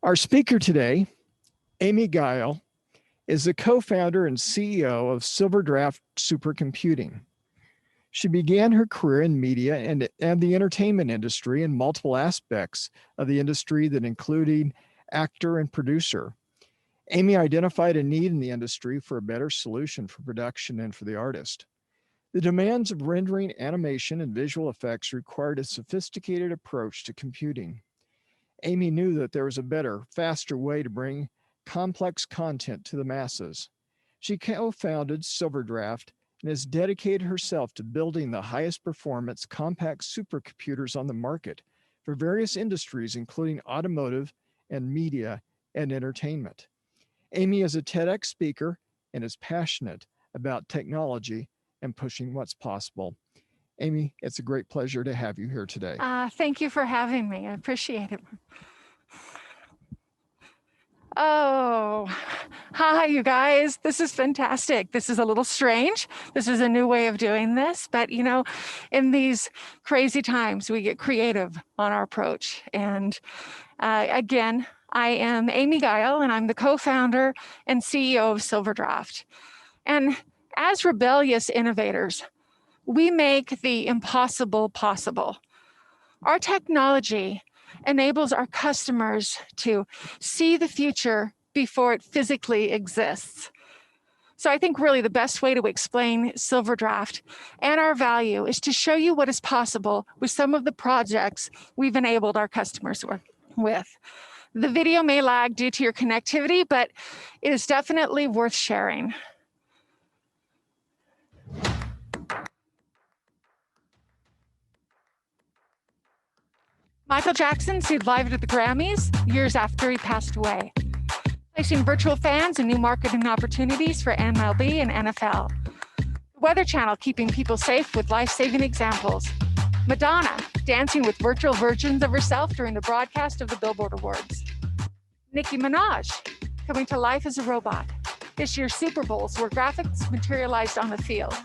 Our speaker today, Amy Gile, is the co-founder and CEO of Silverdraft Supercomputing. She began her career in media and the entertainment industry in multiple aspects of the industry that including actor and producer. Amy identified a need in the industry for a better solution for production and for the artist. The demands of rendering animation and visual effects required a sophisticated approach to computing. Amy knew that there was a better, faster way to bring complex content to the masses. She co-founded Silverdraft and has dedicated herself to building the highest performance compact supercomputers on the market for various industries, including automotive and media and entertainment. Amy is a TEDx speaker and is passionate about technology and pushing what's possible. Amy, it's a great pleasure to have you here today. Thank you for having me. I appreciate it. Oh, hi, you guys. This is fantastic. This is a little strange. This is a new way of doing this. But, you know, in these crazy times, we get creative on our approach. And again, I am Amy Gile, and I'm the co-founder and CEO of Silverdraft. And as rebellious innovators, we make the impossible possible. Our technology enables our customers to see the future before it physically exists. So I think really the best way to explain Silverdraft and our value is to show you what is possible with some of the projects we've enabled our customers with. The video may lag due to your connectivity, but it is definitely worth sharing. Michael Jackson sued live at the Grammys years after he passed away, placing virtual fans and new marketing opportunities for MLB and NFL. The Weather Channel keeping people safe with life-saving examples. Madonna dancing with virtual versions of herself during the broadcast of the Billboard Awards. Nicki Minaj coming to life as a robot. This year's Super Bowls where graphics materialized on the field.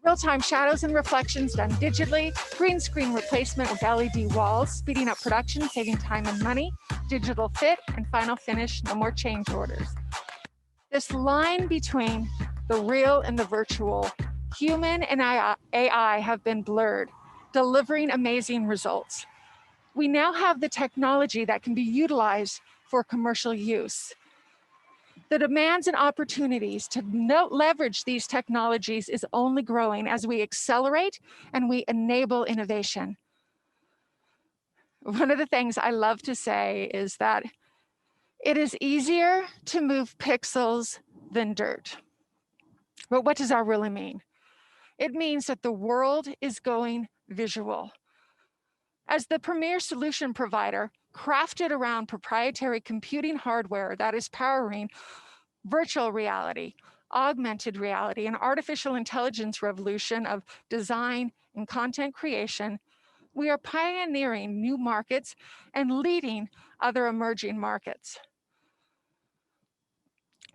Real-time shadows and reflections done digitally, green screen replacement with LED walls, speeding up production, saving time and money, digital fit, and final finish, no more change orders. This line between the real and the virtual, human and AI have been blurred, delivering amazing results. We now have the technology that can be utilized for commercial use. The demands and opportunities to leverage these technologies is only growing as we accelerate and we enable innovation. One of the things I love to say is that it is easier to move pixels than dirt. But what does that really mean? It means that the world is going visual. As the premier solution provider, crafted around proprietary computing hardware that is powering virtual reality, augmented reality, and artificial intelligence revolution of design and content creation, we are pioneering new markets and leading other emerging markets.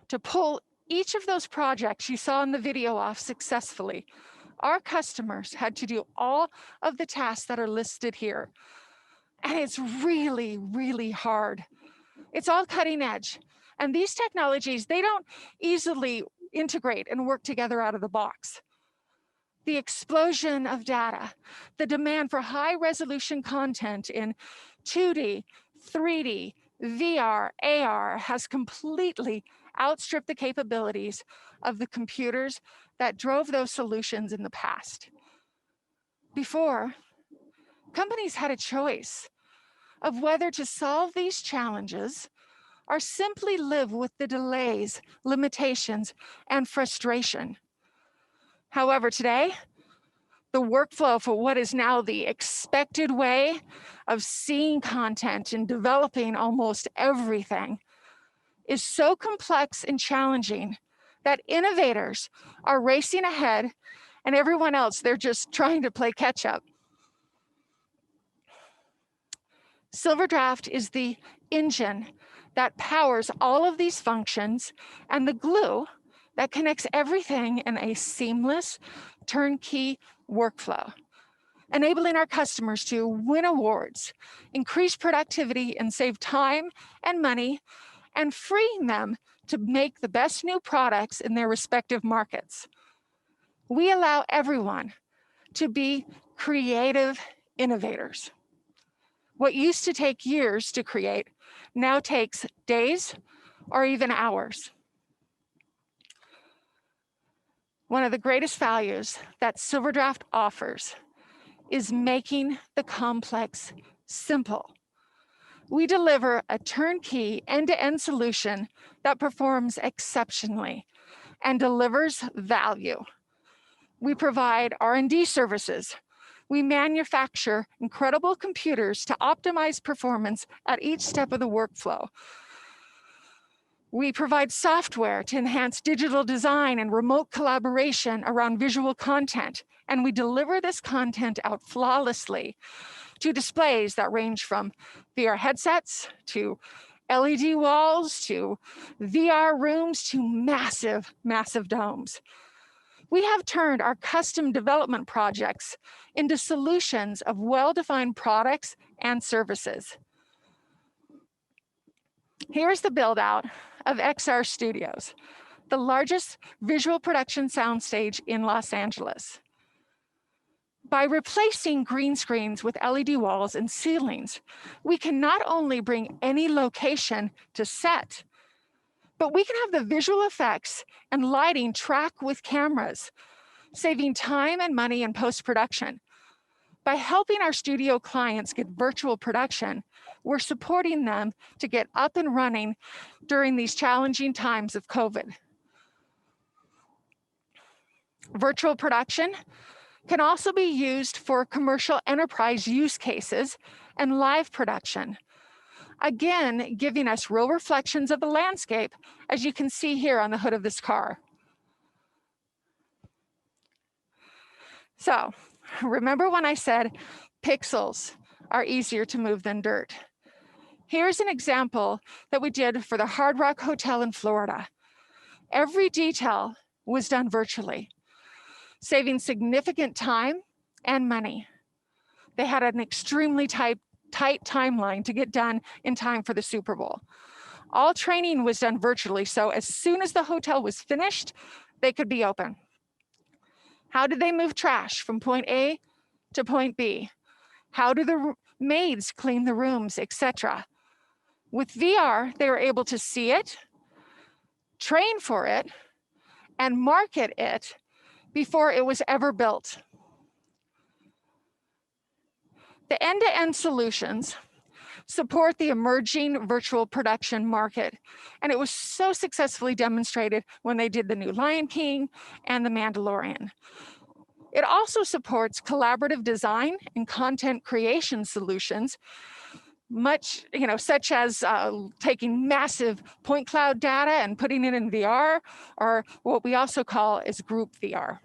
To pull each of those projects you saw in the video off successfully, our customers had to do all of the tasks that are listed here. And it's really, really hard. It's all cutting edge. And these technologies, they don't easily integrate and work together out of the box. The explosion of data, the demand for high resolution content in 2D, 3D, VR, AR has completely outstripped the capabilities of the computers that drove those solutions in the past. Before, companies had a choice of whether to solve these challenges or simply live with the delays, limitations, and frustration. However, today, the workflow for what is now the expected way of seeing content and developing almost everything is so complex and challenging that innovators are racing ahead and everyone else, they're just trying to play catch up. Silverdraft is the engine that powers all of these functions and the glue that connects everything in a seamless, turnkey workflow. enabling our customers to win awards, increase productivity, and save time and money, and freeing them to make the best new products in their respective markets. We allow everyone to be creative innovators. What used to take years to create now takes days or even hours. One of the greatest values that Silverdraft offers is making the complex simple. We deliver a turnkey end-to-end solution that performs exceptionally and delivers value. We provide R&D services. We manufacture incredible computers to optimize performance at each step of the workflow. We provide software to enhance digital design and remote collaboration around visual content, and we deliver this content out flawlessly to displays that range from VR headsets to LED walls to VR rooms to massive, massive domes. We have turned our custom development projects into solutions of well-defined products and services. Here's the build out of XR Studios, the largest visual production soundstage in Los Angeles. By replacing green screens with LED walls and ceilings, we can not only bring any location to set, but we can have the visual effects and lighting track with cameras, saving time and money in post-production. By helping our studio clients get virtual production, we're supporting them to get up and running during these challenging times of COVID. Virtual production can also be used for commercial enterprise use cases and live production. Again, giving us real reflections of the landscape, as you can see here on the hood of this car. So, remember when I said pixels are easier to move than dirt? Here's an example that we did for the Hard Rock Hotel in Florida. Every detail was done virtually, saving significant time and money. They had an extremely tight timeline to get done in time for the Super Bowl. All training was done virtually, so as soon as the hotel was finished, they could be open. How did they move trash from point A to point B? How do the maids clean the rooms, etc.? With VR, they were able to see it, train for it, and market it before it was ever built. The end-to-end solutions support the emerging virtual production market, and it was so successfully demonstrated when they did the new Lion King and the Mandalorian. It also supports collaborative design and content creation solutions, such as taking massive point cloud data and putting it in VR, or what we also call is group VR.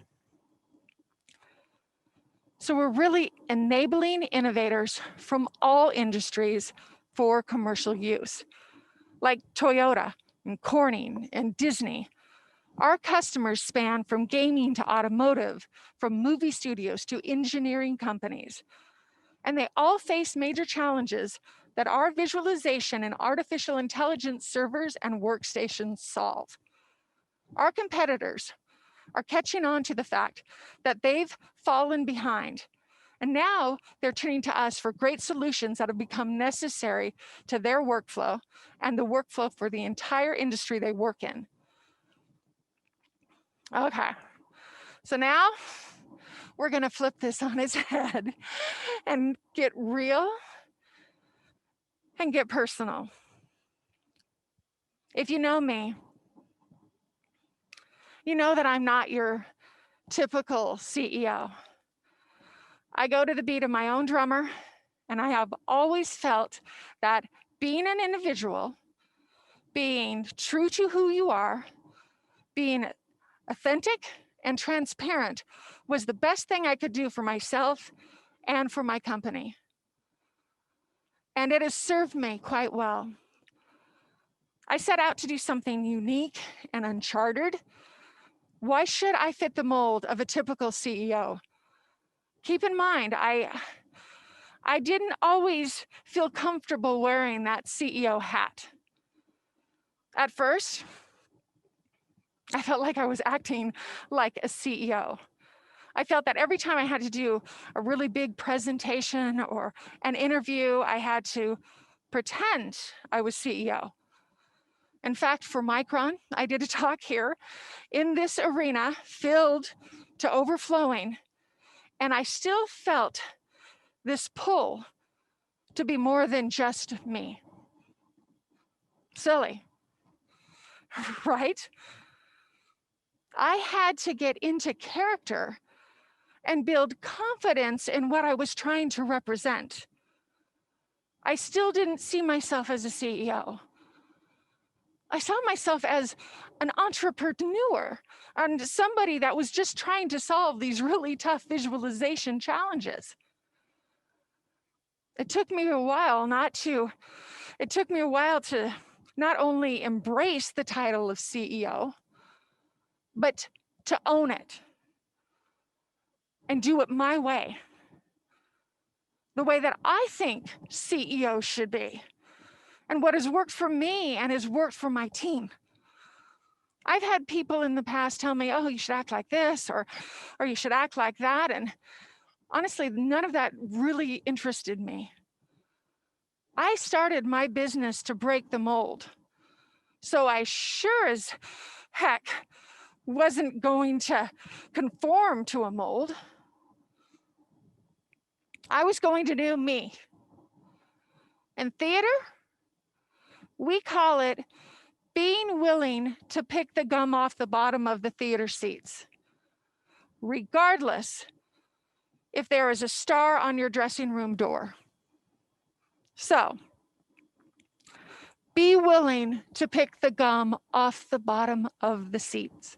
So we're really enabling innovators from all industries for commercial use, like Toyota and Corning and Disney. Our customers span from gaming to automotive, from movie studios to engineering companies. And they all face major challenges that our visualization and artificial intelligence servers and workstations solve. Our competitors are catching on to the fact that they've fallen behind. And now they're turning to us for great solutions that have become necessary to their workflow and the workflow for the entire industry they work in. Okay, so now we're gonna flip this on its head and get real and get personal. If you know me, you know that I'm not your typical CEO. I go to the beat of my own drummer, and I have always felt that being an individual, being true to who you are, being authentic and transparent was the best thing I could do for myself and for my company. And it has served me quite well. I set out to do something unique and uncharted. Why should I fit the mold of a typical CEO? keep in mind, I didn't always feel comfortable wearing that CEO hat. At first, I felt like I was acting like a CEO. I felt that every time I had to do a really big presentation or an interview, I had to pretend I was CEO. In fact, for Micron, I did a talk here in this arena filled to overflowing, and I still felt this pull to be more than just me. Silly, right? I had to get into character and build confidence in what I was trying to represent. I still didn't see myself as a CEO. I saw myself as an entrepreneur and somebody that was just trying to solve these really tough visualization challenges. It took me a while to not only embrace the title of CEO, but to own it and do it my way, the way that I think CEO should be, and what has worked for me and has worked for my team. I've had people in the past tell me, oh, you should act like this, or you should act like that. And honestly, none of that really interested me. I started my business to break the mold. So I sure as heck wasn't going to conform to a mold. I was going to do me. In theater, we call it being willing to pick the gum off the bottom of the theater seats, regardless if there is a star on your dressing room door. So, be willing to pick the gum off the bottom of the seats.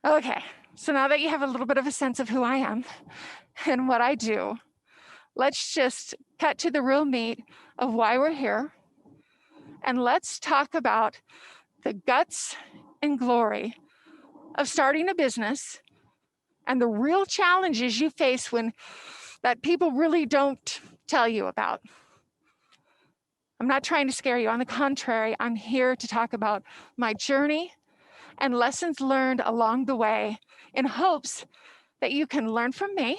Okay, so now that you have a little bit of a sense of who I am and what I do, let's just cut to the real meat of why we're here. And let's talk about the guts and glory of starting a business and the real challenges you face when that people really don't tell you about. I'm not trying to scare you. On the contrary, I'm here to talk about my journey and lessons learned along the way in hopes that you can learn from me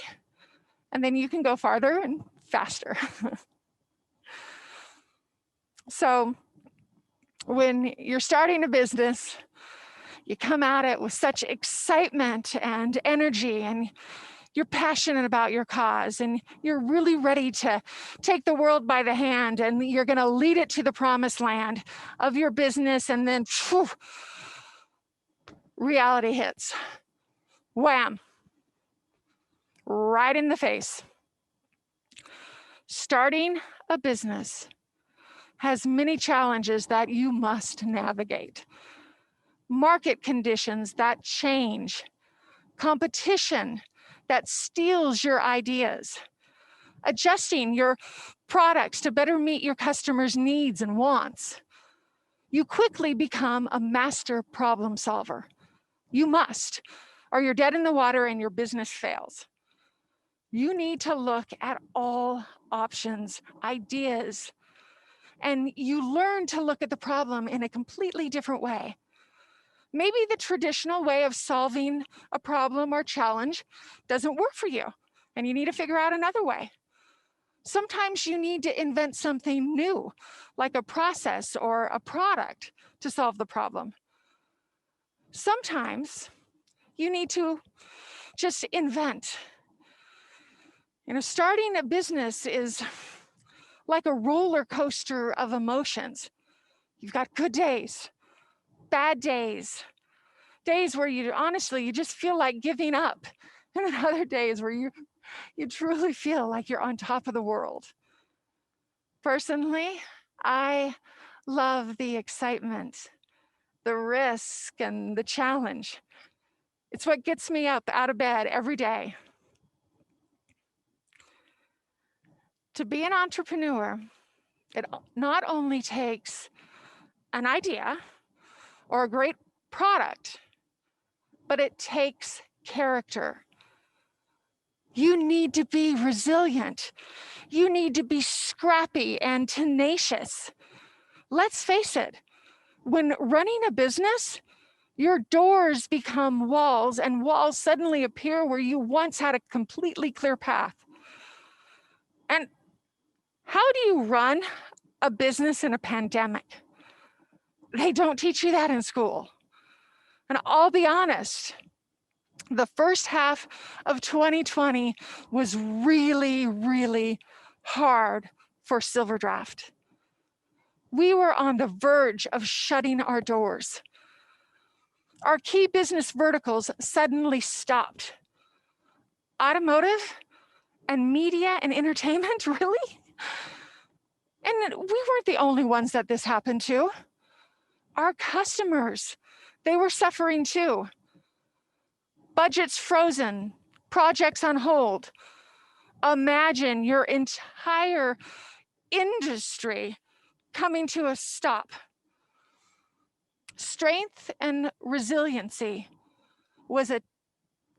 and then you can go farther and faster. So when you're starting a business, you come at it with such excitement and energy, and you're passionate about your cause, and you're really ready to take the world by the hand, and you're going to lead it to the promised land of your business, and then phew, reality hits. Wham! Right in the face. Starting a business has many challenges that you must navigate. Market conditions that change, competition that steals your ideas, adjusting your products to better meet your customers' needs and wants. You quickly become a master problem solver. You must, or you're dead in the water and your business fails. You need to look at all options, ideas, and you learn to look at the problem in a completely different way. Maybe the traditional way of solving a problem or challenge doesn't work for you, and you need to figure out another way. Sometimes you need to invent something new, like a process or a product to solve the problem. Sometimes you need to just invent. Starting a business is like a roller coaster of emotions. You've got good days, bad days, days where you just feel like giving up, and then other days where you truly feel like you're on top of the world. Personally, I love the excitement, the risk, and the challenge. It's what gets me up out of bed every day. To be an entrepreneur, it not only takes an idea or a great product, but it takes character. You need to be resilient. You need to be scrappy and tenacious. Let's face it, when running a business, your doors become walls, and walls suddenly appear where you once had a completely clear path. And how do you run a business in a pandemic? They don't teach you that in school. And I'll be honest, the first half of 2020 was really, really hard for Silverdraft. We were on the verge of shutting our doors. Our key business verticals suddenly stopped. Automotive and media and entertainment, really? And we weren't the only ones that this happened to. Our customers, they were suffering too. Budgets frozen, projects on hold. Imagine your entire industry coming to a stop. Strength and resiliency was a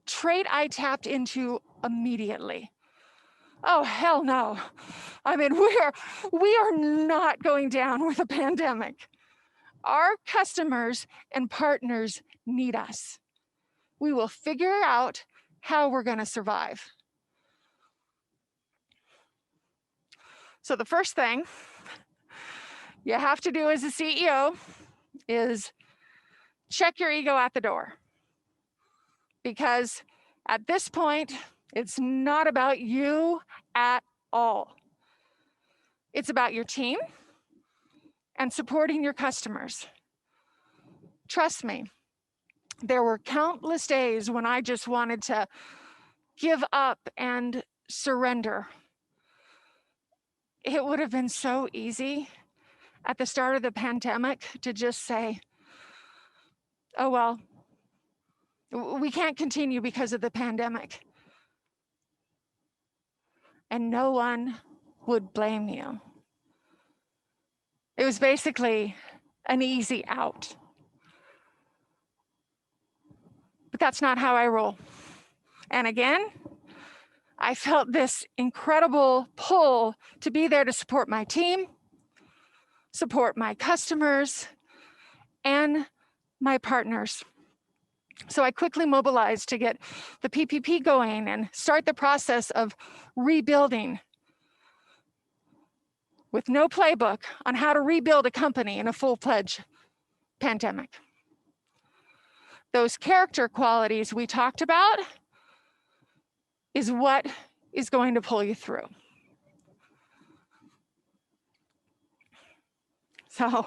trait I tapped into immediately. Oh, hell no. I mean, we are not going down with a pandemic. Our customers and partners need us. We will figure out how we're going to survive. So the first thing you have to do as a CEO is check your ego at the door. Because at this point, it's not about you at all. It's about your team and supporting your customers. Trust me, there were countless days when I just wanted to give up and surrender. It would have been so easy at the start of the pandemic to just say, oh, well, we can't continue because of the pandemic. And no one would blame you. It was basically an easy out. But that's not how I roll. And again, I felt this incredible pull to be there to support my team, support my customers, and my partners. So I quickly mobilized to get the PPP going and start the process of rebuilding with no playbook on how to rebuild a company in a full-fledged pandemic. Those character qualities we talked about is what is going to pull you through. So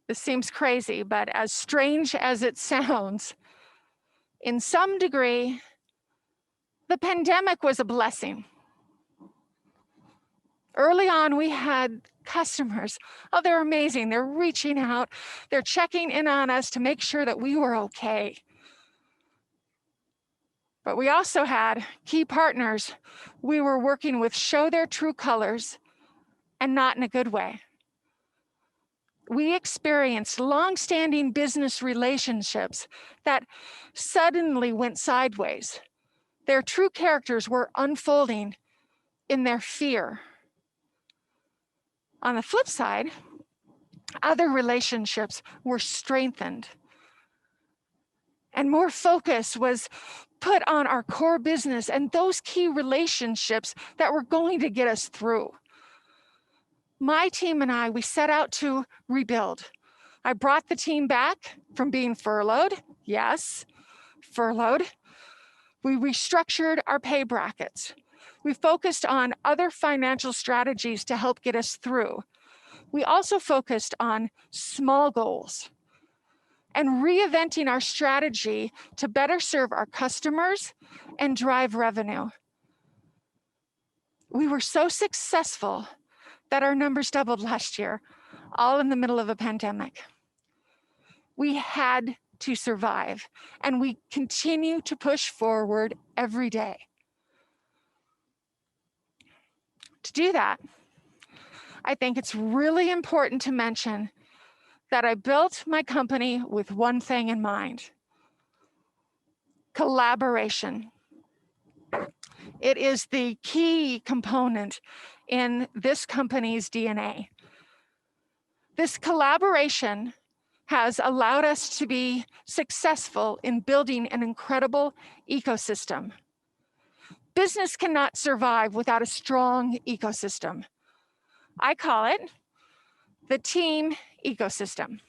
this seems crazy, but as strange as it sounds, in some degree, the pandemic was a blessing. Early on, we had customers. Oh, they're amazing. They're reaching out. They're checking in on us to make sure that we were okay. But we also had key partners we were working with show their true colors, and not in a good way. We experienced long-standing business relationships that suddenly went sideways. Their true characters were unfolding in their fear. On the flip side, other relationships were strengthened, and more focus was put on our core business and those key relationships that were going to get us through. My team and I, we set out to rebuild. I brought the team back from being furloughed. Yes, furloughed. We restructured our pay brackets. We focused on other financial strategies to help get us through. We also focused on small goals and reinventing our strategy to better serve our customers and drive revenue. We were so successful that our numbers doubled last year, all in the middle of a pandemic. We had to survive, and we continue to push forward every day. To do that, I think it's really important to mention that I built my company with one thing in mind: Collaboration. It is the key component in this company's DNA. This collaboration has allowed us to be successful in building an incredible ecosystem. Business cannot survive without a strong ecosystem. I call it the team ecosystem.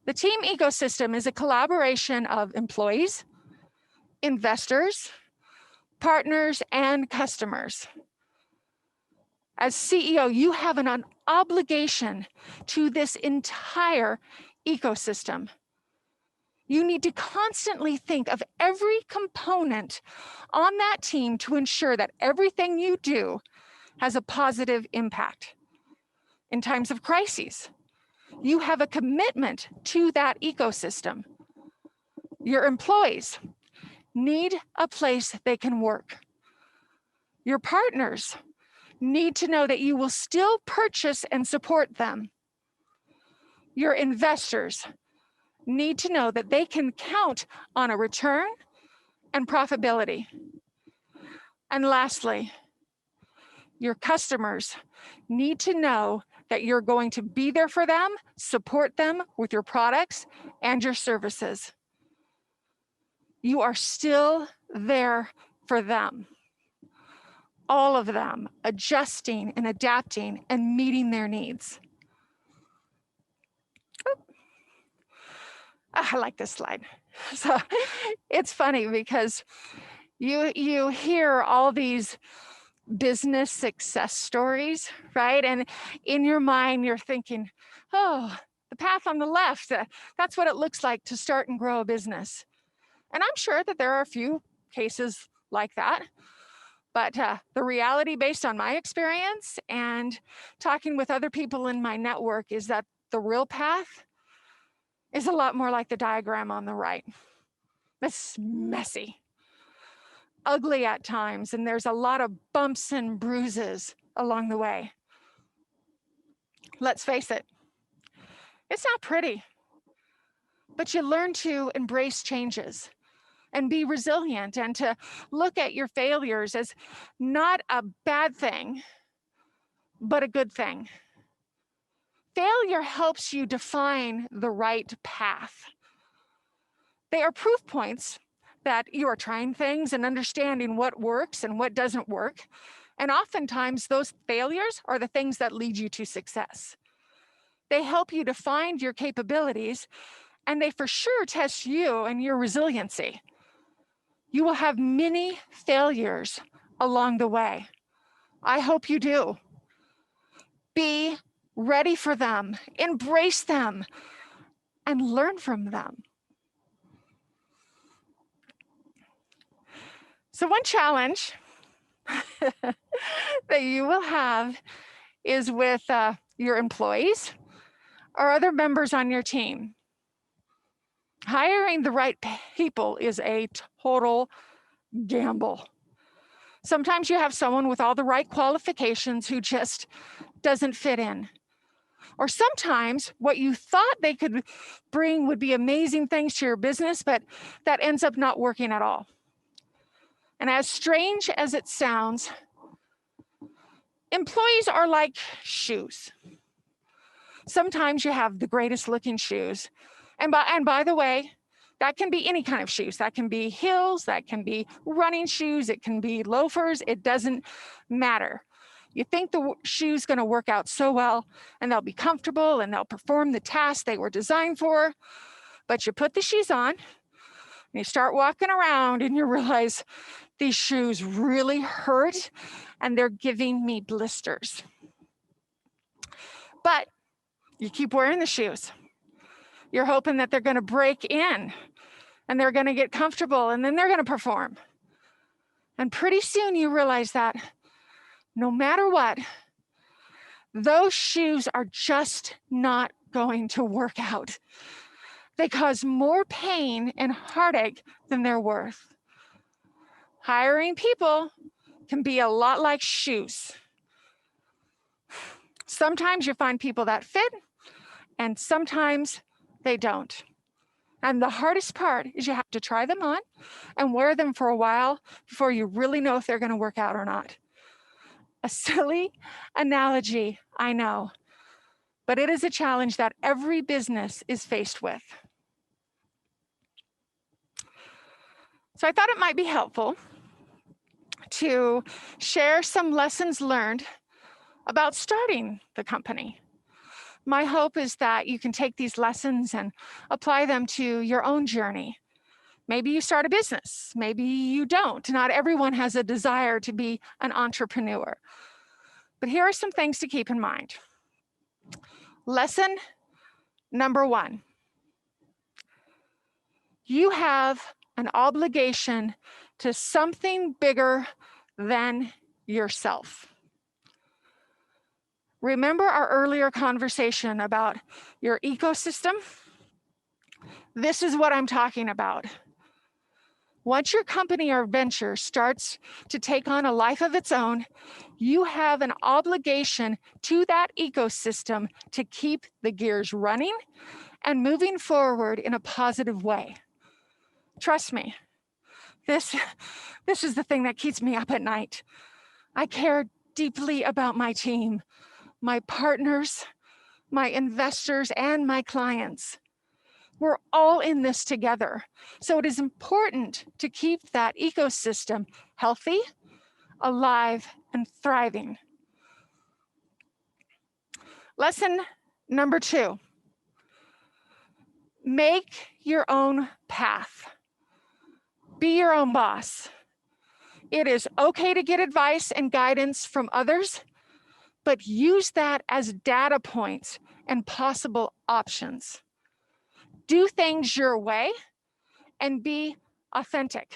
The team ecosystem is a collaboration of employees, investors, partners, and customers. As CEO, you have an obligation to this entire ecosystem. You need to constantly think of every component on that team to ensure that everything you do has a positive impact. In times of crises, you have a commitment to that ecosystem. Your employees need a place they can work. Your partners need to know that you will still purchase and support them. Your investors need to know that they can count on a return and profitability. And lastly, your customers need to know that you're going to be there for them, support them with your products and your services. You are still there for them. All of them, adjusting and adapting and meeting their needs. I like this slide. So it's funny because you hear all these business success stories, right? And in your mind, you're thinking, oh, the path on the left, that's what it looks like to start and grow a business. And I'm sure that there are a few cases like that. But the reality based on my experience and talking with other people in my network is that the real path is a lot more like the diagram on the right. It's messy, ugly at times, and there's a lot of bumps and bruises along the way. Let's face it, it's not pretty, but you learn to embrace changes and be resilient and to look at your failures as not a bad thing, but a good thing. Failure helps you define the right path. They are proof points that you are trying things and understanding what works and what doesn't work. And oftentimes those failures are the things that lead you to success. They help you to find your capabilities, and they for sure test you and your resiliency. You will have many failures along the way. I hope you do. Be ready for them, embrace them, and learn from them. So one challenge that you will have is with your employees or other members on your team. Hiring the right people is a total gamble. Sometimes you have someone with all the right qualifications who just doesn't fit in. Or sometimes what you thought they could bring would be amazing things to your business, but that ends up not working at all. And as strange as it sounds, employees are like shoes. Sometimes you have the greatest looking shoes. And by the way, that can be any kind of shoes. That can be heels, that can be running shoes, it can be loafers, it doesn't matter. You think the shoe's gonna work out so well and they'll be comfortable and they'll perform the task they were designed for, but you put the shoes on and you start walking around and you realize these shoes really hurt and they're giving me blisters. But you keep wearing the shoes. You're hoping that they're gonna break in and they're gonna get comfortable and then they're gonna perform. And pretty soon you realize that no matter what, those shoes are just not going to work out. They cause more pain and heartache than they're worth. Hiring people can be a lot like shoes. Sometimes you find people that fit, and sometimes they don't. And the hardest part is you have to try them on and wear them for a while before you really know if they're going to work out or not. A silly analogy, I know, but it is a challenge that every business is faced with. So I thought it might be helpful to share some lessons learned about starting the company. My hope is that you can take these lessons and apply them to your own journey. Maybe you start a business, maybe you don't. Not everyone has a desire to be an entrepreneur. But here are some things to keep in mind. Lesson number 1. You have an obligation to something bigger than yourself. Remember our earlier conversation about your ecosystem? This is what I'm talking about. Once your company or venture starts to take on a life of its own, you have an obligation to that ecosystem to keep the gears running and moving forward in a positive way. Trust me, this is the thing that keeps me up at night. I care deeply about my team, my partners, my investors, and my clients. We're all in this together. So it is important to keep that ecosystem healthy, alive, and thriving. Lesson number 2, make your own path. Be your own boss. It is okay to get advice and guidance from others, but use that as data points and possible options. Do things your way and be authentic.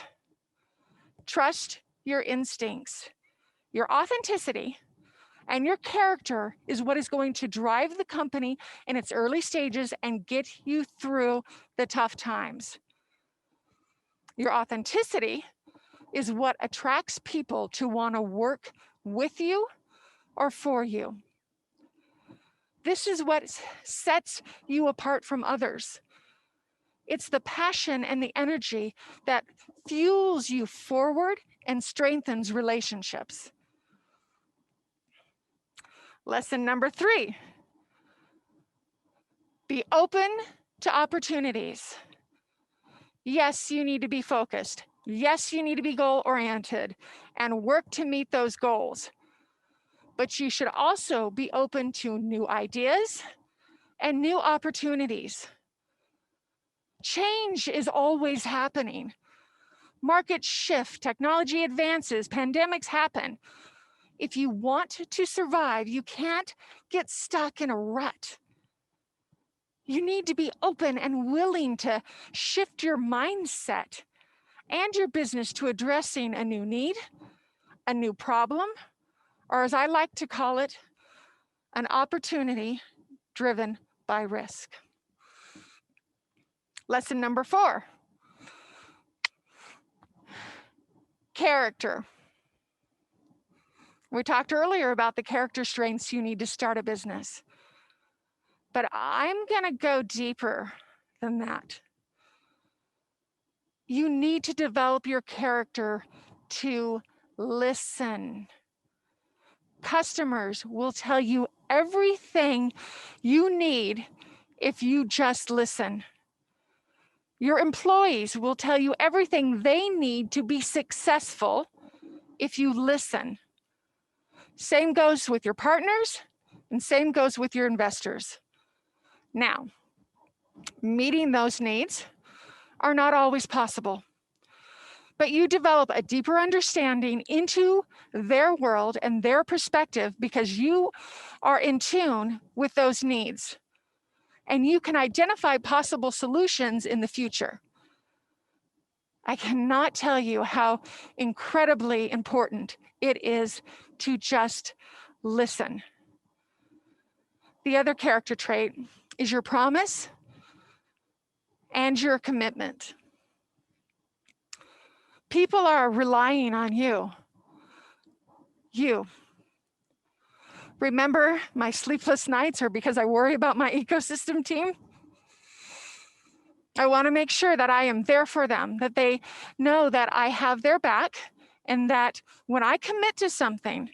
Trust your instincts. Your authenticity and your character is what is going to drive the company in its early stages and get you through the tough times. Your authenticity is what attracts people to want to work with you or for you. This is what sets you apart from others. It's the passion and the energy that fuels you forward and strengthens relationships. Lesson number 3, be open to opportunities. Yes, you need to be focused. Yes, you need to be goal-oriented and work to meet those goals. But you should also be open to new ideas and new opportunities. Change is always happening. Markets shift, technology advances, pandemics happen. If you want to survive, you can't get stuck in a rut. You need to be open and willing to shift your mindset and your business to addressing a new need, a new problem, or as I like to call it, an opportunity driven by risk. Lesson number 4, character. We talked earlier about the character strengths you need to start a business, but I'm going to go deeper than that. You need to develop your character to listen. Customers will tell you everything you need if you just listen. Your employees will tell you everything they need to be successful if you listen. Same goes with your partners, and same goes with your investors. Now, meeting those needs are not always possible, but you develop a deeper understanding into their world and their perspective because you are in tune with those needs, and you can identify possible solutions in the future. I cannot tell you how incredibly important it is to just listen. The other character trait is your promise and your commitment. People are relying on you. Remember, my sleepless nights are because I worry about my ecosystem team? I want to make sure that I am there for them, that they know that I have their back, and that when I commit to something,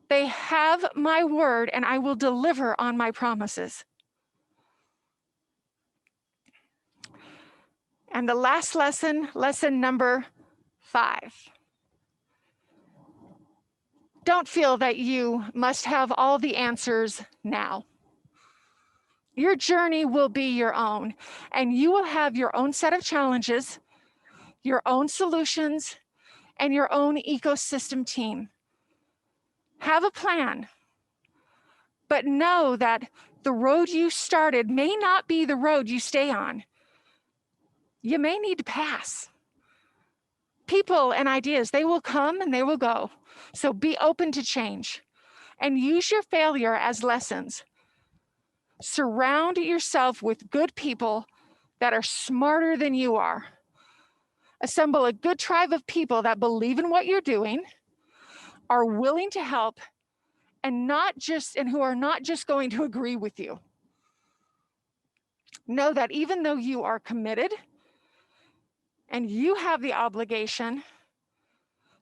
they have my word and I will deliver on my promises. And the last lesson, lesson number 5. Don't feel that you must have all the answers now. Your journey will be your own, and you will have your own set of challenges, your own solutions, and your own ecosystem team. Have a plan, but know that the road you started may not be the road you stay on. You may need to pass. People and ideas, they will come and they will go. So be open to change and use your failure as lessons. Surround yourself with good people that are smarter than you are. Assemble a good tribe of people that believe in what you're doing, are willing to help, and who are not just going to agree with you. Know that even though you are committed and you have the obligation,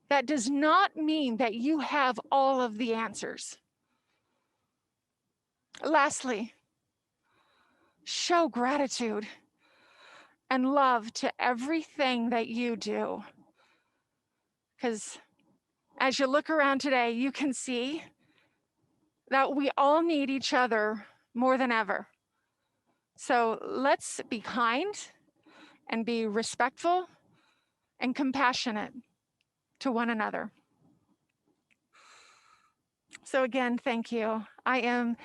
that does not mean that you have all of the answers. Lastly, show gratitude and love to everything that you do. Because as you look around today, you can see that we all need each other more than ever. So let's be kind and be respectful and compassionate to one another. So again, thank you. I am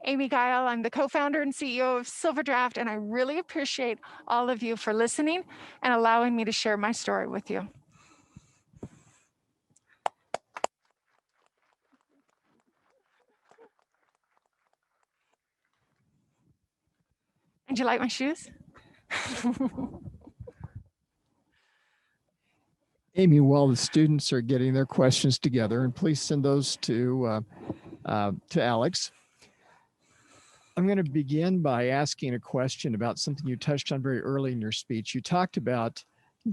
Amy Gile. I'm the co-founder and CEO of Silverdraft, and I really appreciate all of you for listening and allowing me to share my story with you. And you like my shoes? Amy, while the students are getting their questions together, and please send those to Alex, I'm going to begin by asking a question about something you touched on very early in your speech. You talked about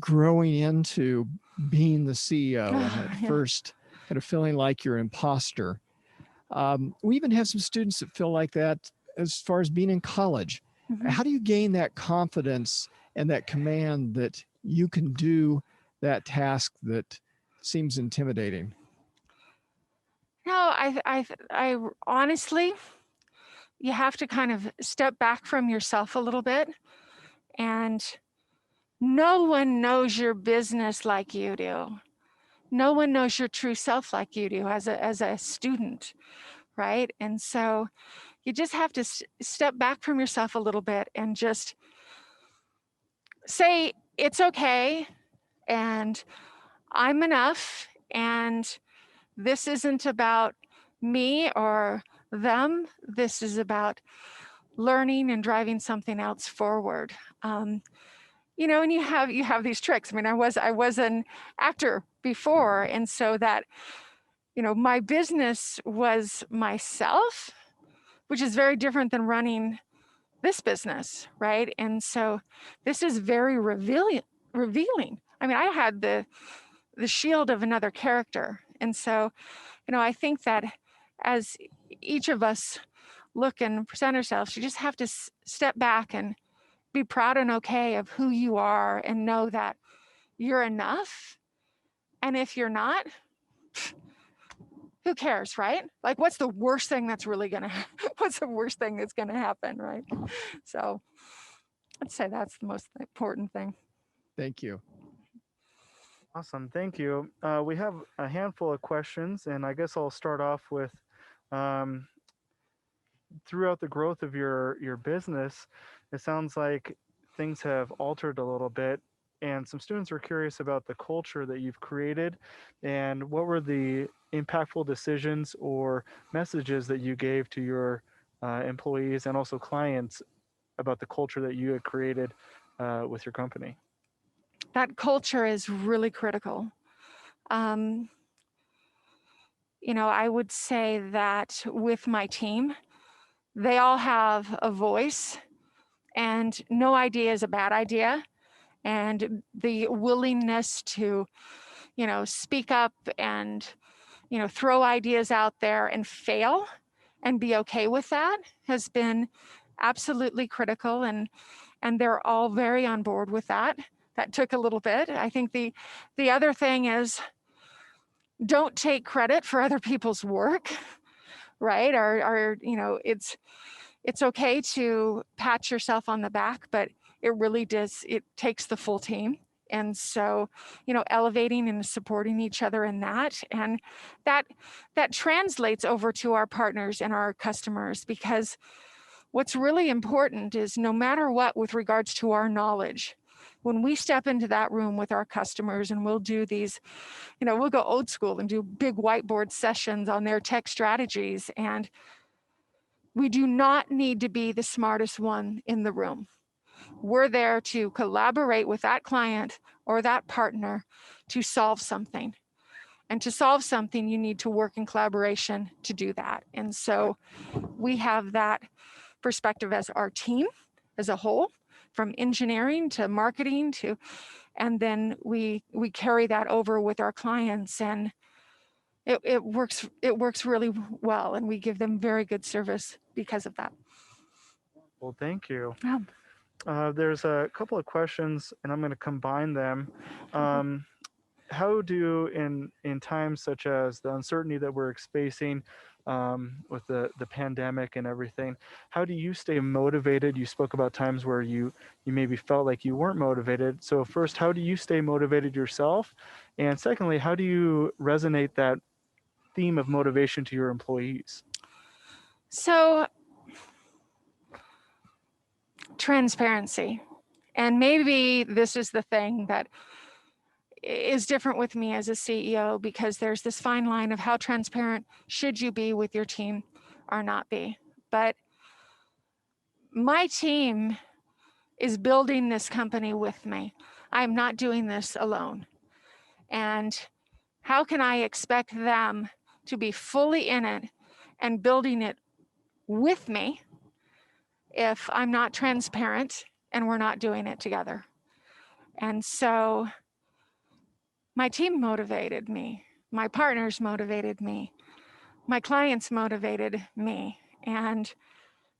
growing into being the CEO, and at first kind of feeling like you're an imposter. We even have some students that feel like that as far as being in college. Mm-hmm. How do you gain that confidence and that command that you can do that task that seems intimidating? No, I honestly, you have to kind of step back from yourself a little bit, and no one knows your business like you do. No one knows your true self like you do as a student, right? And so you just have to step back from yourself a little bit and just say, it's okay, and I'm enough, and this isn't about me or them. This is about learning and driving something else forward. You know, and you have these tricks. I mean, I was an actor before, and so that, you know, my business was myself, which is very different than running this business, right? And so this is very revealing. I mean, I had the shield of another character. And so, you know, I think that as each of us look and present ourselves, you just have to step back and be proud and okay of who you are and know that you're enough. And if you're not, who cares, right? Like, what's the worst thing that's really what's the worst thing that's gonna happen, right? So I'd say that's the most important thing. Thank you. Awesome, thank you. We have a handful of questions, and I guess I'll start off with, throughout the growth of your business, it sounds like things have altered a little bit, and some students were curious about the culture that you've created, and what were the impactful decisions or messages that you gave to your employees and also clients about the culture that you had created with your company. That culture is really critical. You know, I would say that with my team, they all have a voice and no idea is a bad idea. And the willingness to, speak up and, throw ideas out there and fail and be okay with that has been absolutely critical. And they're all very on board with that. That took a little bit. I think the other thing is, don't take credit for other people's work, right? It's okay to pat yourself on the back, but it takes the full team. And so, elevating and supporting each other in that, and that translates over to our partners and our customers, because what's really important is, no matter what, with regards to our knowledge, when we step into that room with our customers, and we'll do these, we'll go old school and do big whiteboard sessions on their tech strategies, and we do not need to be the smartest one in the room. We're there to collaborate with that client or that partner to solve something. And to solve something, you need to work in collaboration to do that. And so we have that perspective as our team as a whole, from engineering to marketing and then we carry that over with our clients, and it works really well, and we give them very good service because of that. Well, thank you. Yeah. There's a couple of questions, and I'm going to combine them. How do, in times such as the uncertainty that we're facing with the pandemic and everything, how do you stay motivated? You spoke about times where you maybe felt like you weren't motivated. So first, how do you stay motivated yourself? And secondly, how do you resonate that theme of motivation to your employees? So, transparency. And maybe this is the thing that is different with me as a CEO, because there's this fine line of how transparent should you be with your team or not be. But my team is building this company with me. I'm not doing this alone. And how can I expect them to be fully in it and building it with me if I'm not transparent and we're not doing it together? And so my team motivated me, my partners motivated me, my clients motivated me, and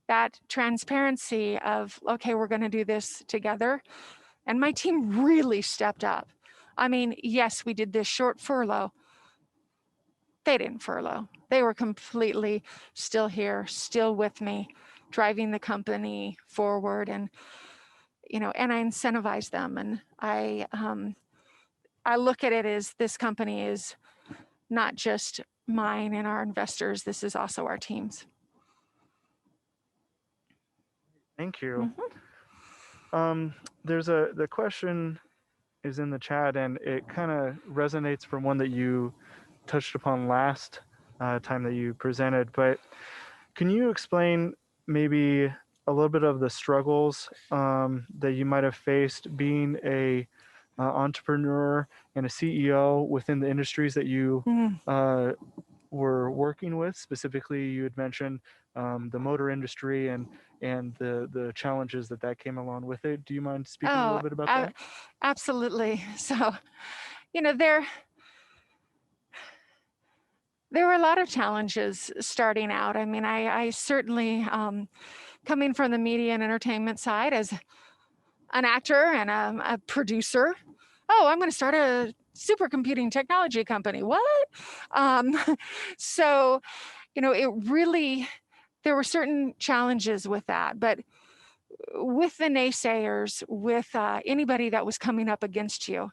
that transparency of, okay, we're going to do this together. And my team really stepped up. I mean, yes, we did this short furlough. They didn't furlough. They were completely still here, still with me, driving the company forward, and and I incentivize them, and I look at it as, this company is not just mine and our investors. This is also our team's. Thank you. Mm-hmm. The question is in the chat, and it kind of resonates from one that you touched upon last time that you presented. But can you explain maybe a little bit of the struggles that you might have faced being a entrepreneur and a CEO within the industries that you were working with? Specifically, you had mentioned the motor industry and the challenges that came along with it. Do you mind speaking a little bit about that? Absolutely. So, there were a lot of challenges starting out. I mean, I certainly, coming from the media and entertainment side as an actor and a producer, I'm going to start a supercomputing technology company. What? So, it really, there were certain challenges with that, but with the naysayers, with anybody that was coming up against you,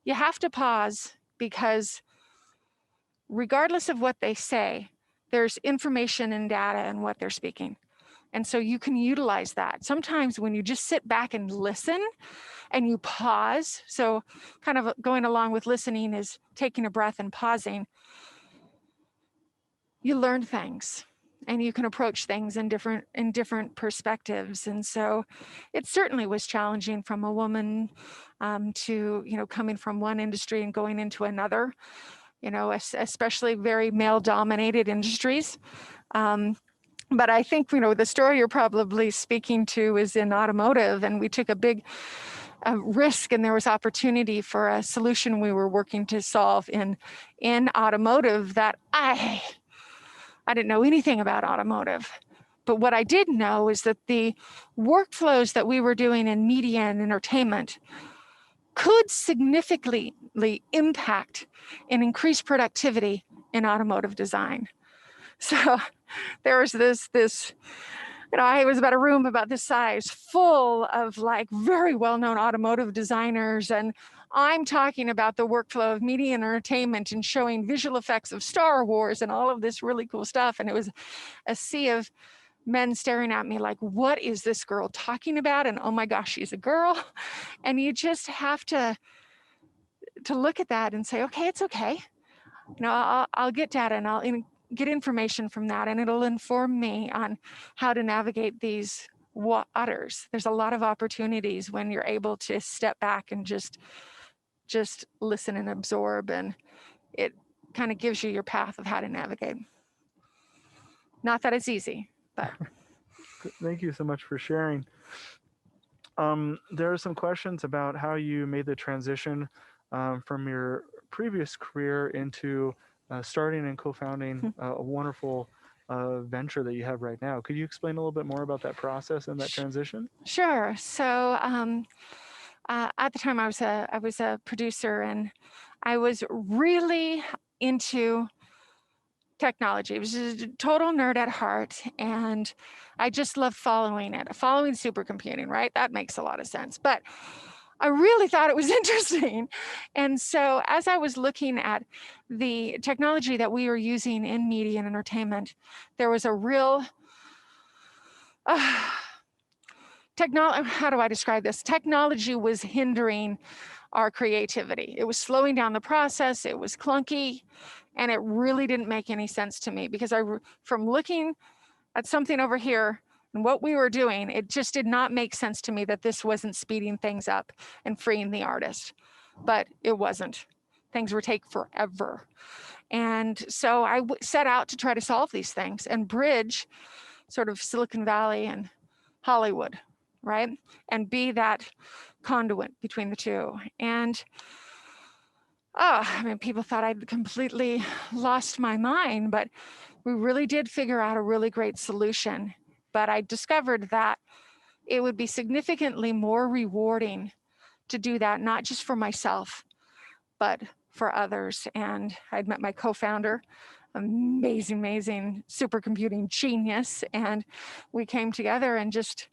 you have to pause, because regardless of what they say, there's information and data in what they're speaking. And so you can utilize that. Sometimes when you just sit back and listen and you pause, so kind of going along with listening is taking a breath and pausing, you learn things and you can approach things in different perspectives. And so it certainly was challenging from a woman to, coming from one industry and going into another, especially very male dominated industries. But I think, the story you're probably speaking to is in automotive, and we took a big risk, and there was opportunity for a solution we were working to solve in automotive that I didn't know anything about automotive. But what I did know is that the workflows that we were doing in media and entertainment could significantly impact and increase productivity in automotive design. So there was this, I was about a room about this size full of like very well-known automotive designers. And I'm talking about the workflow of media and entertainment and showing visual effects of Star Wars and all of this really cool stuff. And it was a sea of men staring at me like, what is this girl talking about? And oh my gosh, she's a girl. And you just have to look at that and say, okay, it's okay. I'll get data and I'll get information from that, and it'll inform me on how to navigate these waters. There's a lot of opportunities when you're able to step back and just listen and absorb, and it kind of gives you your path of how to navigate. Not that it's easy, but. Thank you so much for sharing. There are some questions about how you made the transition from your previous career into starting and co-founding a wonderful venture that you have right now. Could you explain a little bit more about that process and that transition? Sure. So at the time I was a producer, and I was really into technology. It was just a total nerd at heart, and I just loved following supercomputing, right? That makes a lot of sense. But I really thought it was interesting. And so as I was looking at the technology that we were using in media and entertainment, there was a real how do I describe this? Technology was hindering our creativity. It was slowing down the process. It was clunky, and it really didn't make any sense to me, because from looking at something over here and what we were doing, it just did not make sense to me that this wasn't speeding things up and freeing the artist. But it wasn't. Things would take forever. And so I set out to try to solve these things and bridge sort of Silicon Valley and Hollywood, right? And be that conduit between the two. And people thought I'd completely lost my mind, but we really did figure out a really great solution. But I discovered that it would be significantly more rewarding to do that, not just for myself, but for others. And I'd met my co-founder, amazing supercomputing genius. And we came together and just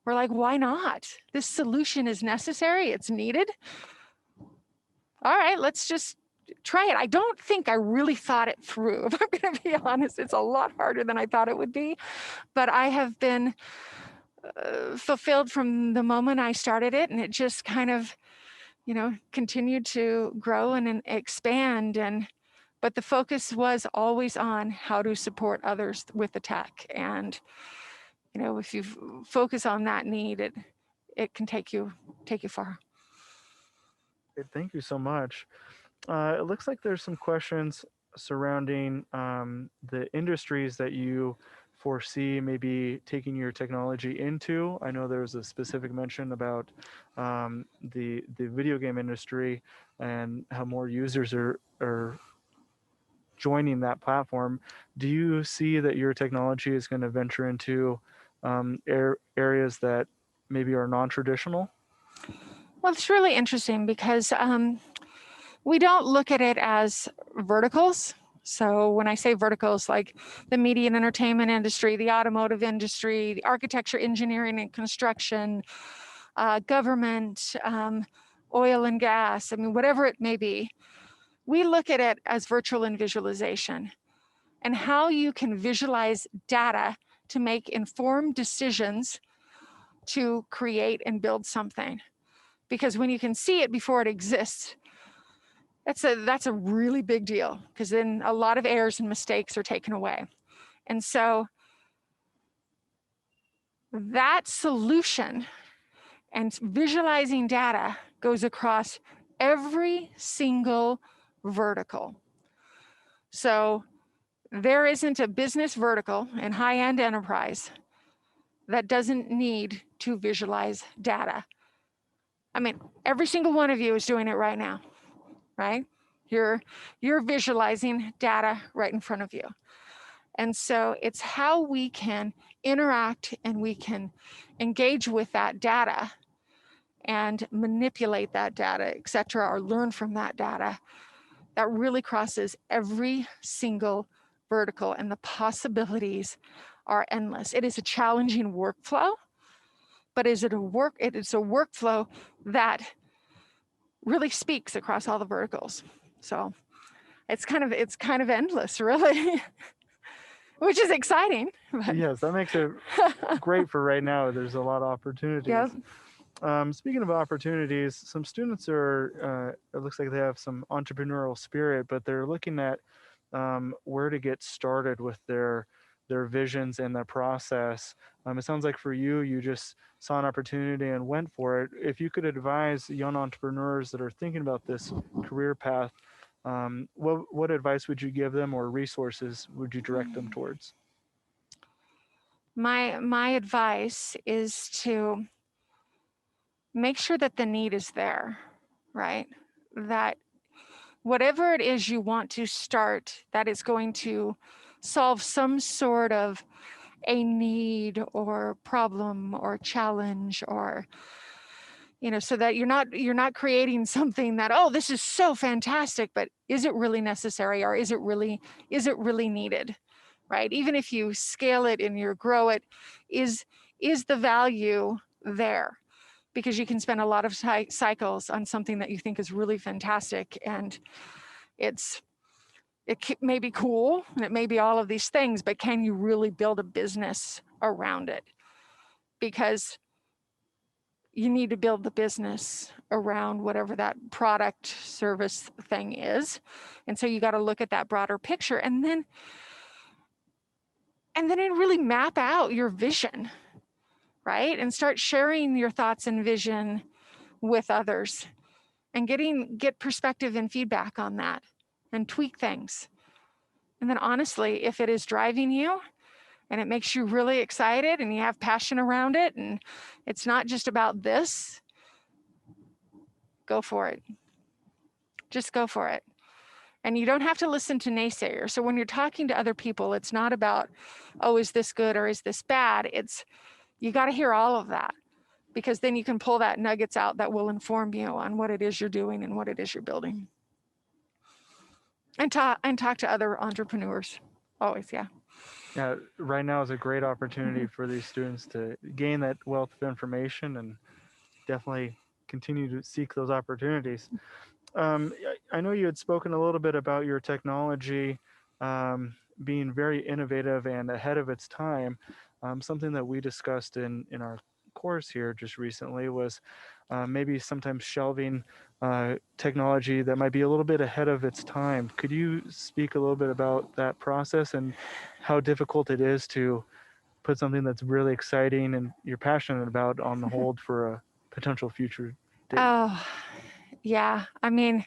we're like, why not? This solution is necessary. It's needed. All right, let's just try it. I don't think I really thought it through. If I'm going to be honest, it's a lot harder than I thought it would be. But I have been fulfilled from the moment I started it, and it just kind of, continued to grow and expand. But the focus was always on how to support others with the tech. And if you focus on that need, it can take you far. Thank you so much. It looks like there's some questions surrounding the industries that you foresee maybe taking your technology into. I know there's a specific mention about the video game industry and how more users are joining that platform. Do you see that your technology is going to venture into areas that maybe are non-traditional? Well, it's really interesting because we don't look at it as verticals. So when I say verticals, like the media and entertainment industry, the automotive industry, the architecture, engineering and construction, government, oil and gas, whatever it may be, we look at it as virtual and visualization, and how you can visualize data to make informed decisions to create and build something. Because when you can see it before it exists, that's a really big deal, because then a lot of errors and mistakes are taken away. And so that solution and visualizing data goes across every single vertical. So there isn't a business vertical in high-end enterprise that doesn't need to visualize data. I mean, every single one of you is doing it right now, right? You're visualizing data right in front of you. And so it's how we can interact and we can engage with that data and manipulate that data, et cetera, or learn from that data that really crosses every single vertical, and the possibilities are endless. It is a challenging workflow, but it is a workflow that really speaks across all the verticals. So it's kind of endless, really. Which is exciting. But... Yes, that makes it great for right now. There's a lot of opportunities. Yep. Speaking of opportunities, some students are, it looks like they have some entrepreneurial spirit, but they're looking at where to get started with their visions and their process. It sounds like for you, you just saw an opportunity and went for it. If you could advise young entrepreneurs that are thinking about this career path, what advice would you give them, or resources would you direct them towards? My advice is to make sure that the need is there, right? That whatever it is you want to start, that is going to solve some sort of a need or problem or challenge, or so that you're not creating something that, oh, this is so fantastic, but is it really necessary, or is it really needed, right? Even if you scale it and you grow it, is the value there? Because you can spend a lot of cycles on something that you think is really fantastic, and it may be cool and it may be all of these things, but can you really build a business around it? Because you need to build the business around whatever that product, service thing is. And so you got to look at that broader picture, and then really map out your vision, right? And start sharing your thoughts and vision with others, and get perspective and feedback on that, and tweak things. And then honestly, if it is driving you and it makes you really excited and you have passion around it, and it's not just about this, go for it. Just go for it. And you don't have to listen to naysayers. So when you're talking to other people, it's not about, oh, is this good or is this bad? It's, you got to hear all of that, because then you can pull that nuggets out that will inform you on what it is you're doing and what it is you're building. And talk to other entrepreneurs. Always, yeah. Yeah, right now is a great opportunity for these students to gain that wealth of information, and definitely continue to seek those opportunities. I know you had spoken a little bit about your technology being very innovative and ahead of its time. Something that we discussed in our course here just recently was maybe sometimes shelving technology that might be a little bit ahead of its time. Could you speak a little bit about that process and how difficult it is to put something that's really exciting and you're passionate about on the hold for a potential future date? Oh, yeah. I mean,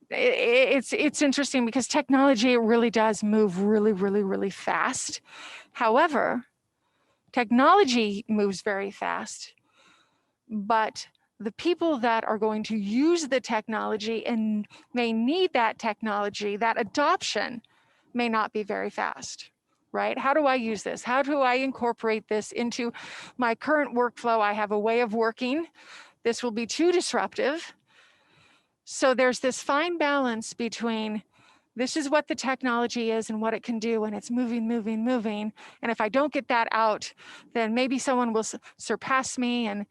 it's interesting because technology really does move really, really, really fast. However, technology moves very fast, but the people that are going to use the technology and may need that technology, that adoption may not be very fast, right? How do I use this? How do I incorporate this into my current workflow? I have a way of working. This will be too disruptive. So there's this fine balance between this is what the technology is and what it can do, and it's moving. And if I don't get that out, then maybe someone will surpass me.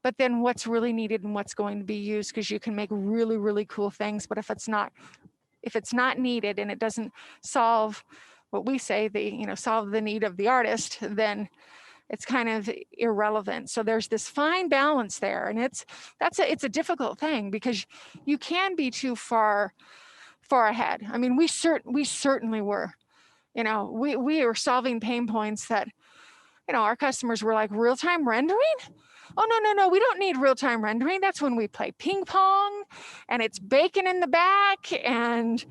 But then what's really needed and what's going to be used, because you can make really, really cool things. But if it's not needed and it doesn't solve what we say, solve the need of the artist, then it's kind of irrelevant. So there's this fine balance there, and it's a difficult thing, because you can be too far ahead. I mean, we certainly were. We were solving pain points that our customers were like, real-time rendering? oh, no, we don't need real-time rendering. That's when we play ping pong and it's bacon in the back. And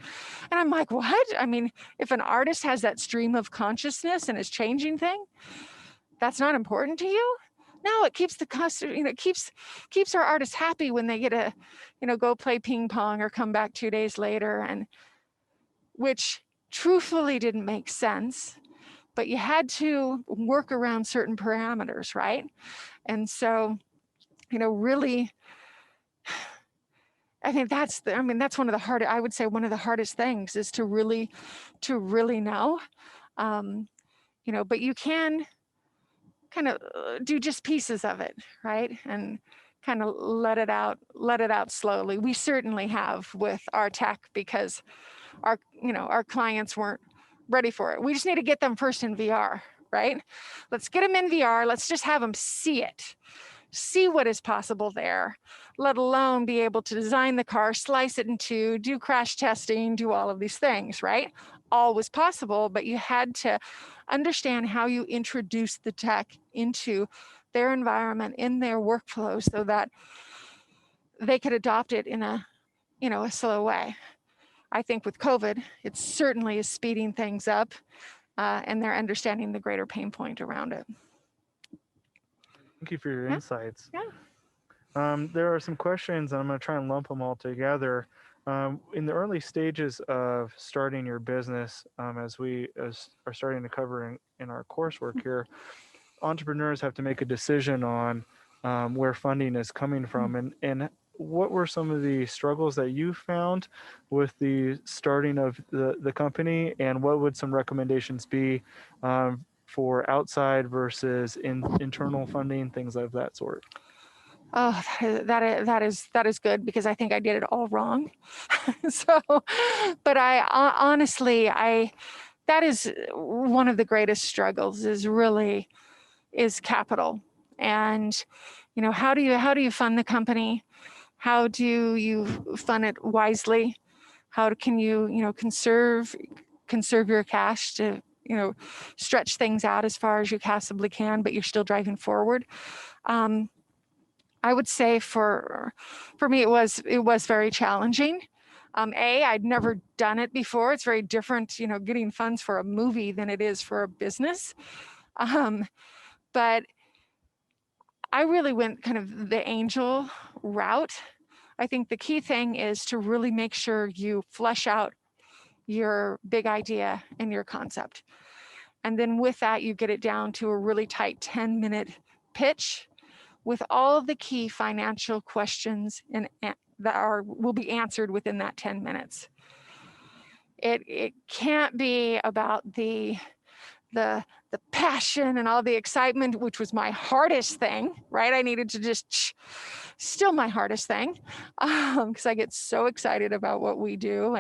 I'm like, what? I mean, if an artist has that stream of consciousness and is changing things, that's not important to you? No, it keeps the customer, it keeps our artists happy when they get to, go play ping pong or come back 2 days later, and which truthfully didn't make sense, but you had to work around certain parameters, right? And so, really, I think that's one of the hardest, I would say one of the hardest things is to really know, but you can kind of do just pieces of it, right? And kind of let it out slowly. We certainly have with our tech, because our clients weren't ready for it. We just need to get them first in VR, right? Let's get them in VR. Let's just have them see what is possible there, let alone be able to design the car, slice it in two, do crash testing, do all of these things, right? All was possible, but you had to understand how you introduce the tech into their environment, in their workflow, so that they could adopt it in a slow way. I think with COVID, it certainly is speeding things up, and they're understanding the greater pain point around it. Thank you for your insights. Yeah. There are some questions, and I'm going to try and lump them all together. In the early stages of starting your business, as we are starting to cover in our coursework here, entrepreneurs have to make a decision on where funding is coming from. And what were some of the struggles that you found with the starting of the company, and what would some recommendations be for outside versus internal funding, things of that sort? Oh, that is good, because I think I did it all wrong. So, but I honestly, that is one of the greatest struggles, is capital. And, how do you fund the company? How do you fund it wisely? How can you, conserve your cash to, stretch things out as far as you possibly can, but you're still driving forward? I would say for me, it was very challenging. I'd never done it before. It's very different, getting funds for a movie than it is for a business. But I really went kind of the angel route. I think the key thing is to really make sure you flesh out your big idea and your concept. And then with that, you get it down to a really tight 10-minute pitch with all of the key financial questions that will be answered within that 10 minutes. It can't be about the passion and all the excitement, which was my hardest thing, right? I needed to still my hardest thing, because I get so excited about what we do.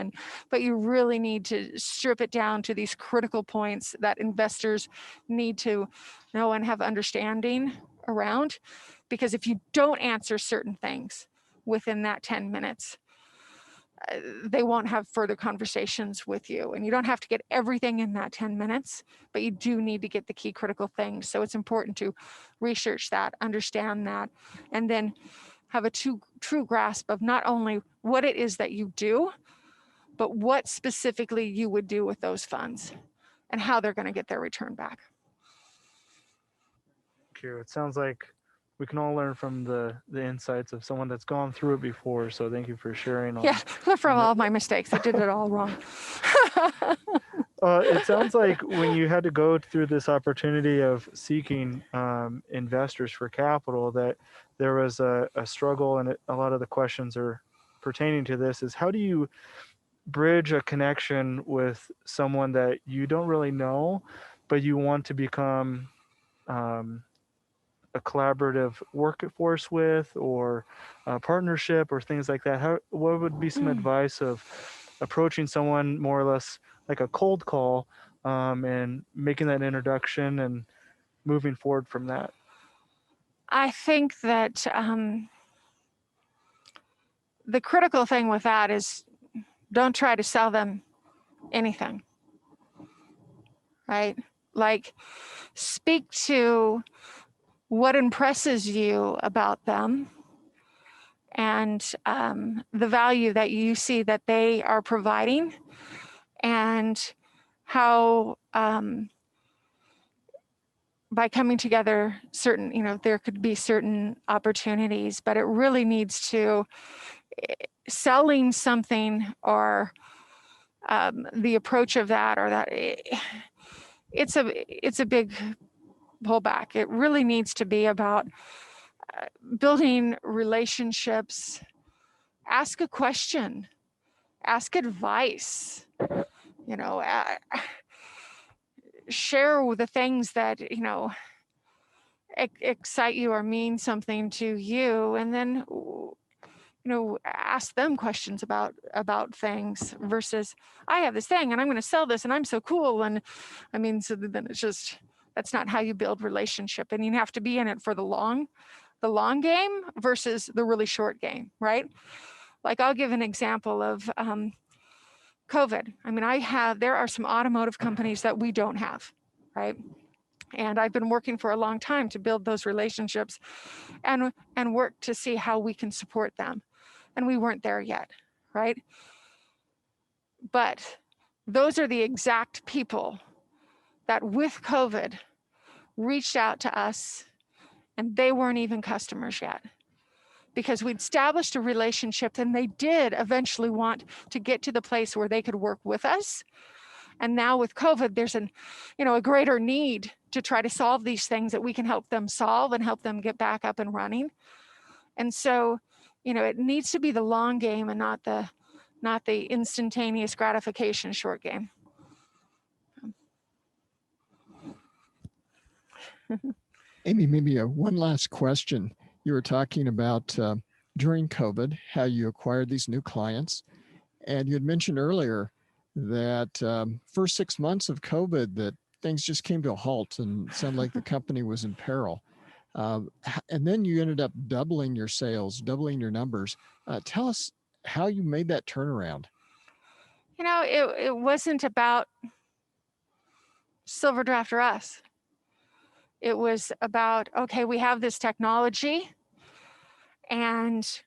But you really need to strip it down to these critical points that investors need to know and have understanding around. Because if you don't answer certain things within that 10 minutes, they won't have further conversations with you. And you don't have to get everything in that 10 minutes, but you do need to get the key critical things. So it's important to research that, understand that, and then have a true grasp of not only what it is that you do, but what specifically you would do with those funds and how they're going to get their return back. Thank you. It sounds like we can all learn from the insights of someone that's gone through it before. So thank you for sharing. Yeah, from all of my mistakes. I did it all wrong. It sounds like when you had to go through this opportunity of seeking investors for capital, that there was a struggle, and a lot of the questions are pertaining to this, is how do you bridge a connection with someone that you don't really know, but you want to become a collaborative workforce with, or a partnership, or things like that? What would be some advice of approaching someone more or less like a cold call, and making that introduction and moving forward from that? I think that the critical thing with that is don't try to sell them anything, right? Like, speak to what impresses you about them, and the value that you see that they are providing, and how by coming together, certain, there could be certain opportunities, but it really needs to, selling something or the approach of that, or that, it's a big pullback. It really needs to be about building relationships. Ask a question, ask advice, share the things that excite you or mean something to you, and then ask them questions about things, versus I have this thing and I'm going to sell this and I'm so cool. And so then it's just, that's not how you build relationship. And you have to be in it for the long game versus the really short game, right? Like, I'll give an example of COVID. There are some automotive companies that we don't have, right? And I've been working for a long time to build those relationships and work to see how we can support them. And we weren't there yet, right? But those are the exact people that with COVID reached out to us, and they weren't even customers yet, because we'd established a relationship, and they did eventually want to get to the place where they could work with us. And now with COVID, there's a greater need to try to solve these things that we can help them solve and help them get back up and running. And so, it needs to be the long game and not the instantaneous gratification short game. Amy, maybe one last question. You were talking about during COVID, how you acquired these new clients. And you had mentioned earlier that first 6 months of COVID, that things just came to a halt and sounded like the company was in peril. And then you ended up doubling your sales, doubling your numbers. Tell us how you made that turnaround. It wasn't about Silverdraft or us. It was about, okay, we have this technology, and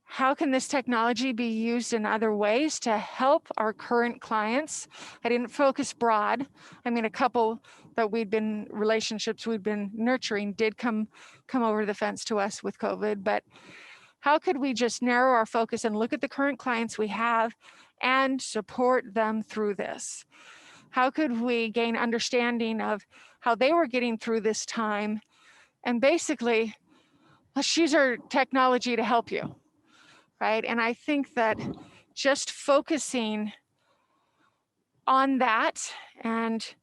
how can this technology be used in other ways to help our current clients? I didn't focus broad. A couple that relationships we'd been nurturing did come over the fence to us with COVID, but how could we just narrow our focus and look at the current clients we have and support them through this? How could we gain understanding of how they were getting through this time, and basically, let's use our technology to help you, right? And I think that just focusing on that and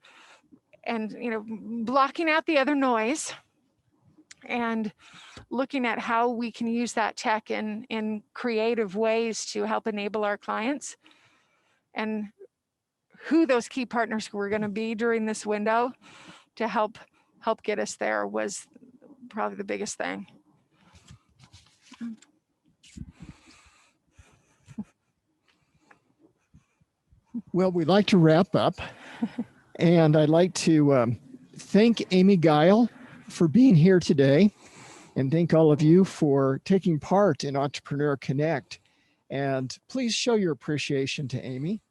blocking out the other noise and looking at how we can use that tech in creative ways to help enable our clients, and who those key partners were going to be during this window to help get us there, was probably the biggest thing. Well, we'd like to wrap up, and I'd like to thank Amy Gile for being here today, and thank all of you for taking part in Entrepreneur Connect. And please show your appreciation to Amy.